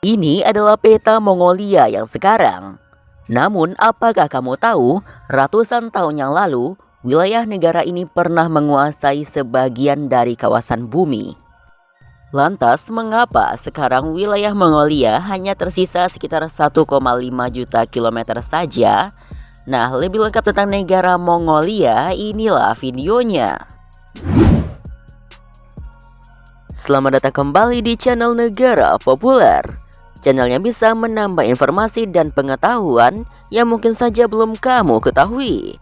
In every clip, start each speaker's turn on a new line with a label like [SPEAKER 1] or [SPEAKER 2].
[SPEAKER 1] Ini adalah peta Mongolia yang sekarang. Namun, apakah kamu tahu, ratusan tahun yang lalu, wilayah negara ini pernah menguasai sebagian dari kawasan bumi. Lantas, mengapa sekarang wilayah Mongolia hanya tersisa sekitar 1,5 juta kilometer saja? Nah, lebih lengkap tentang negara Mongolia, inilah videonya. Selamat datang kembali di channel Negara Populer. Channelnya bisa menambah informasi dan pengetahuan yang mungkin saja belum kamu ketahui.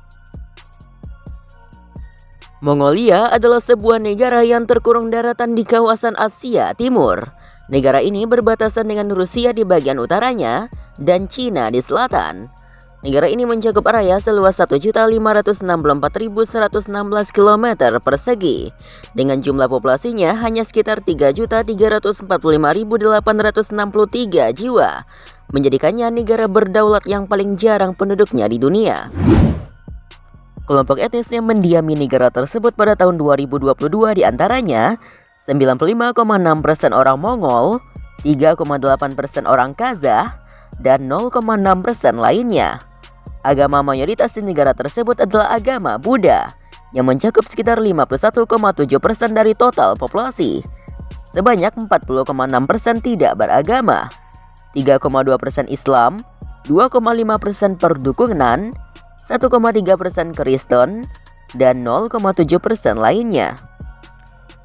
[SPEAKER 1] Mongolia adalah sebuah negara yang terkurung daratan di kawasan Asia Timur. Negara ini berbatasan dengan Rusia di bagian utaranya dan Cina di selatan. Negara ini mencakup area seluas 1.564.116 km persegi, dengan jumlah populasinya hanya sekitar 3.345.863 jiwa, menjadikannya negara berdaulat yang paling jarang penduduknya di dunia. Kelompok etnis yang mendiami negara tersebut pada tahun 2022 diantaranya 95,6% orang Mongol, 3,8% orang Kazakh, dan 0,6% lainnya. Agama mayoritas di negara tersebut adalah agama Buddha, yang mencakup sekitar 51,7% dari total populasi. Sebanyak 40,6% tidak beragama, 3,2% Islam, 2,5% perdukunan, 1,3% Kristen, dan 0,7% lainnya.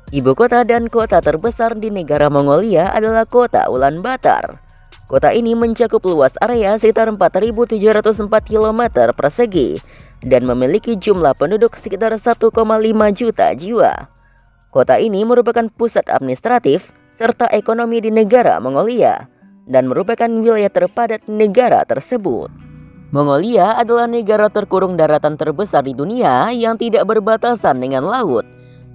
[SPEAKER 1] Ibu kota dan kota terbesar di negara Mongolia adalah kota Ulaanbaatar. Kota ini mencakup luas area sekitar 4.704 km persegi dan memiliki jumlah penduduk sekitar 1,5 juta jiwa. Kota ini merupakan pusat administratif serta ekonomi di negara Mongolia dan merupakan wilayah terpadat negara tersebut. Mongolia adalah negara terkurung daratan terbesar di dunia yang tidak berbatasan dengan laut,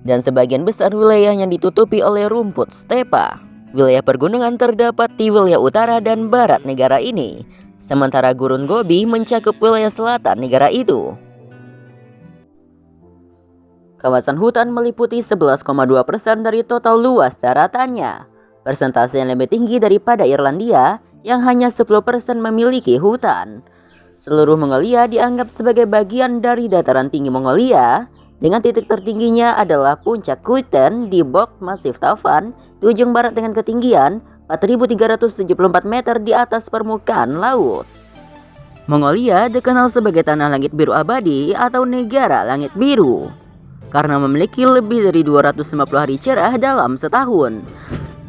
[SPEAKER 1] dan sebagian besar wilayahnya ditutupi oleh rumput stepa. Wilayah pergunungan terdapat di wilayah utara dan barat negara ini, sementara Gurun Gobi mencakup wilayah selatan negara itu. Kawasan hutan meliputi 11,2% dari total luas daratannya, persentase yang lebih tinggi daripada Irlandia yang hanya 10% memiliki hutan. Seluruh Mongolia dianggap sebagai bagian dari dataran tinggi Mongolia, dengan titik tertingginya adalah puncak Kuiten di Bok Masif Tavan di ujung barat dengan ketinggian 4.374 meter di atas permukaan laut. Mongolia dikenal sebagai tanah langit biru abadi atau negara langit biru, karena memiliki lebih dari 250 hari cerah dalam setahun.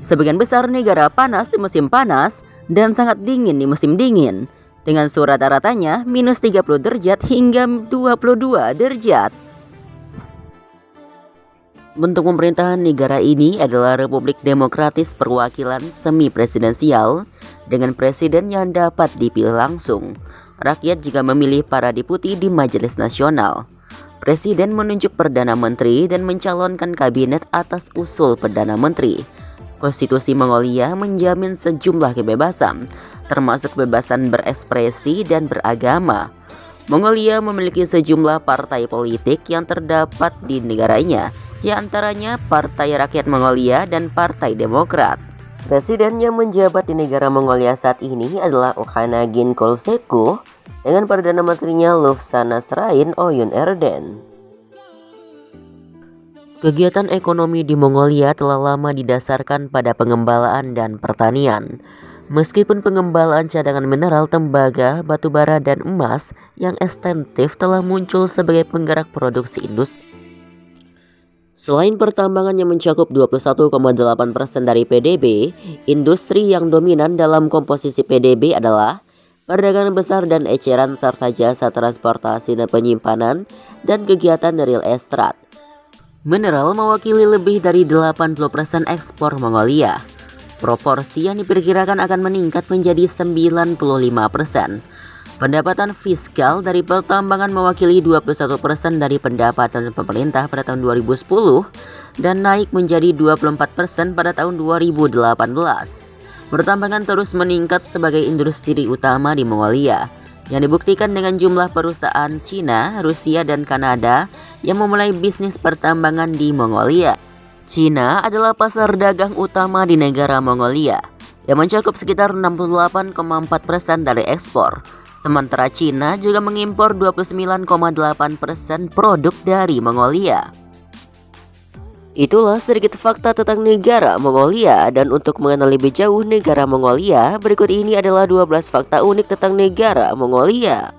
[SPEAKER 1] Sebagian besar negara panas di musim panas dan sangat dingin di musim dingin, dengan suhu rata-ratanya minus 30 derajat hingga 22 derajat. Bentuk pemerintahan negara ini adalah Republik Demokratis Perwakilan Semi Presidensial dengan presiden yang dapat dipilih langsung. Rakyat juga memilih para deputi di Majelis Nasional. Presiden menunjuk Perdana Menteri dan mencalonkan kabinet atas usul Perdana Menteri. Konstitusi Mongolia menjamin sejumlah kebebasan, termasuk kebebasan berekspresi dan beragama. Mongolia memiliki sejumlah partai politik yang terdapat di negaranya, di antaranya Partai Rakyat Mongolia dan Partai Demokrat. Presiden yang menjabat di negara Mongolia saat ini adalah Okhanagin Kolseku dengan Perdana Menterinya Lufsan Nasrain Oyun Erden. Kegiatan ekonomi di Mongolia telah lama didasarkan pada pengembalaan dan pertanian. Meskipun pengembalaan cadangan mineral tembaga, batubara, dan emas yang ekstensif telah muncul sebagai penggerak produksi industri. Selain pertambangan yang mencakup 21,8% dari PDB, industri yang dominan dalam komposisi PDB adalah perdagangan besar dan eceran serta jasa transportasi dan penyimpanan dan kegiatan real estate. Mineral mewakili lebih dari 80% ekspor Mongolia. Proporsi yang diperkirakan akan meningkat menjadi 95%. Pendapatan fiskal dari pertambangan mewakili 21% dari pendapatan pemerintah pada tahun 2010 dan naik menjadi 24% pada tahun 2018. Pertambangan terus meningkat sebagai industri utama di Mongolia, yang dibuktikan dengan jumlah perusahaan Cina, Rusia, dan Kanada yang memulai bisnis pertambangan di Mongolia. Cina adalah pasar dagang utama di negara Mongolia, yang mencakup sekitar 68,4% dari ekspor. Sementara Cina juga mengimpor 29,8% produk dari Mongolia. Itulah sedikit fakta tentang negara Mongolia, dan untuk mengenal lebih jauh negara Mongolia, berikut ini adalah 12 fakta unik tentang negara Mongolia.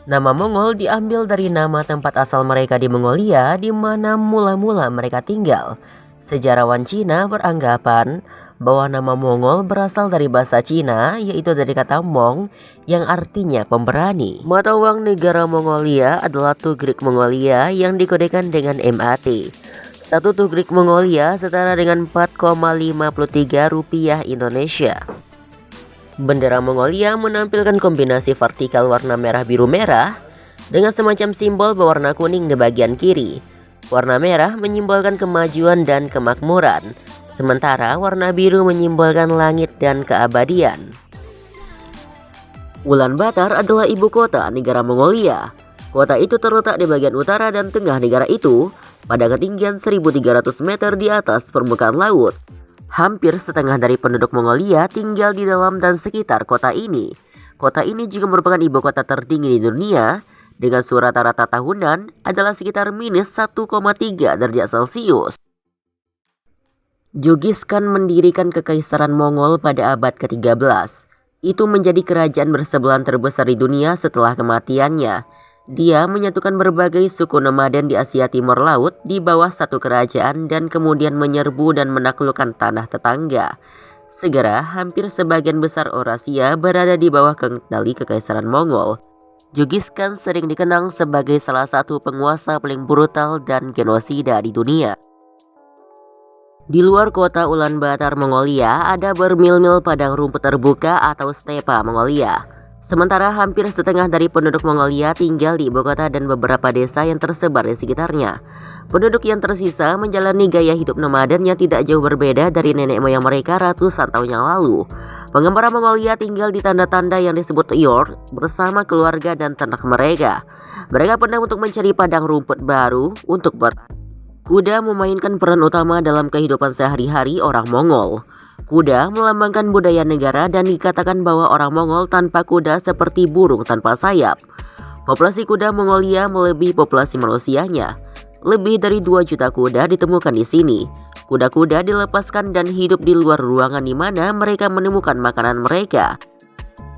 [SPEAKER 1] Nama Mongol diambil dari nama tempat asal mereka di Mongolia, di mana mula-mula mereka tinggal. Sejarawan Cina beranggapan bahwa nama Mongol berasal dari bahasa Cina, yaitu dari kata Mong yang artinya pemberani. Mata uang negara Mongolia adalah Tughrik Mongolia yang dikodekan dengan MAT. Satu Tughrik Mongolia setara dengan 4,53 rupiah Indonesia. Bendera Mongolia menampilkan kombinasi vertikal warna merah biru merah dengan semacam simbol berwarna kuning di bagian kiri. Warna merah menyimbolkan kemajuan dan kemakmuran, sementara warna biru menyimbolkan langit dan keabadian. Ulaanbaatar adalah ibu kota negara Mongolia. Kota itu terletak di bagian utara dan tengah negara itu, pada ketinggian 1.300 meter di atas permukaan laut. Hampir setengah dari penduduk Mongolia tinggal di dalam dan sekitar kota ini. Kota ini juga merupakan ibu kota tertinggi di dunia, dengan suhu rata-rata tahunan adalah sekitar minus 1,3 derajat Celcius. Genghis Khan mendirikan Kekaisaran Mongol pada abad ke-13. Itu menjadi kerajaan bersebelahan terbesar di dunia setelah kematiannya. Dia menyatukan berbagai suku nomaden di Asia Timur Laut di bawah satu kerajaan dan kemudian menyerbu dan menaklukkan tanah tetangga. Segera hampir sebagian besar Eurasia berada di bawah kendali Kekaisaran Mongol. Genghis Khan sering dikenang sebagai salah satu penguasa paling brutal dan genosida di dunia. Di luar kota Ulaanbaatar Mongolia ada bermil-mil padang rumput terbuka atau stepa Mongolia. Sementara hampir setengah dari penduduk Mongolia tinggal di ibu kota dan beberapa desa yang tersebar di sekitarnya. Penduduk yang tersisa menjalani gaya hidup nomaden yang tidak jauh berbeda dari nenek moyang mereka ratusan tahun yang lalu. Pengembara Mongolia tinggal di tanda-tanda yang disebut yord bersama keluarga dan ternak mereka. Mereka pandai untuk mencari padang rumput baru untuk bertani. Kuda memainkan peran utama dalam kehidupan sehari-hari orang Mongol. Kuda melambangkan budaya negara dan dikatakan bahwa orang Mongol tanpa kuda seperti burung tanpa sayap. Populasi kuda Mongolia melebihi populasi manusianya. Lebih dari 2 juta kuda ditemukan di sini. Kuda-kuda dilepaskan dan hidup di luar ruangan di mana mereka menemukan makanan mereka.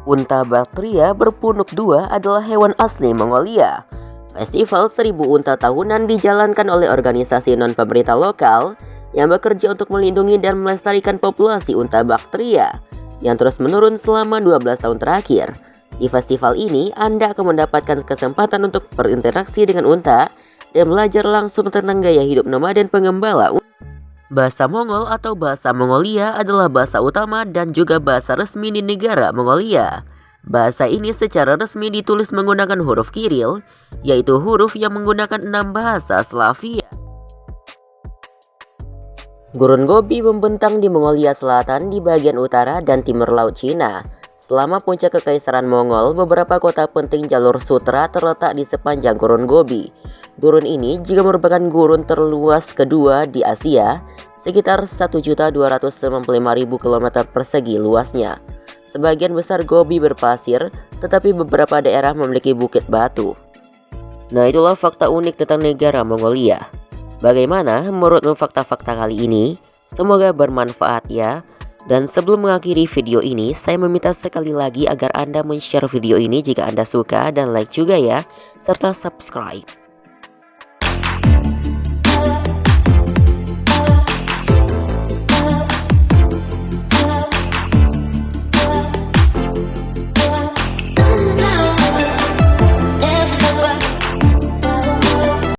[SPEAKER 1] Unta Bactria berpunuk 2 adalah hewan asli Mongolia. Festival 1000 unta tahunan dijalankan oleh organisasi non-pemerintah lokal yang bekerja untuk melindungi dan melestarikan populasi unta Bactria yang terus menurun selama 12 tahun terakhir. Di festival ini, Anda akan mendapatkan kesempatan untuk berinteraksi dengan unta dan belajar langsung tentang gaya hidup nomaden pengembala. Bahasa Mongol atau bahasa Mongolia adalah bahasa utama dan juga bahasa resmi di negara Mongolia. Bahasa ini secara resmi ditulis menggunakan huruf Kiril, yaitu huruf yang menggunakan 6 bahasa Slavia. Gurun Gobi membentang di Mongolia Selatan di bagian utara dan timur laut Cina. Selama puncak Kekaisaran Mongol, beberapa kota penting jalur sutra terletak di sepanjang Gurun Gobi. Gurun ini juga merupakan gurun terluas kedua di Asia, sekitar 1.295.000 km persegi luasnya. Sebagian besar Gobi berpasir, tetapi beberapa daerah memiliki bukit batu. Nah, itulah fakta unik tentang negara Mongolia. Bagaimana menurutmu fakta-fakta kali ini? Semoga bermanfaat ya. Dan sebelum mengakhiri video ini, saya meminta sekali lagi agar Anda men-share video ini jika Anda suka dan like juga ya, serta subscribe.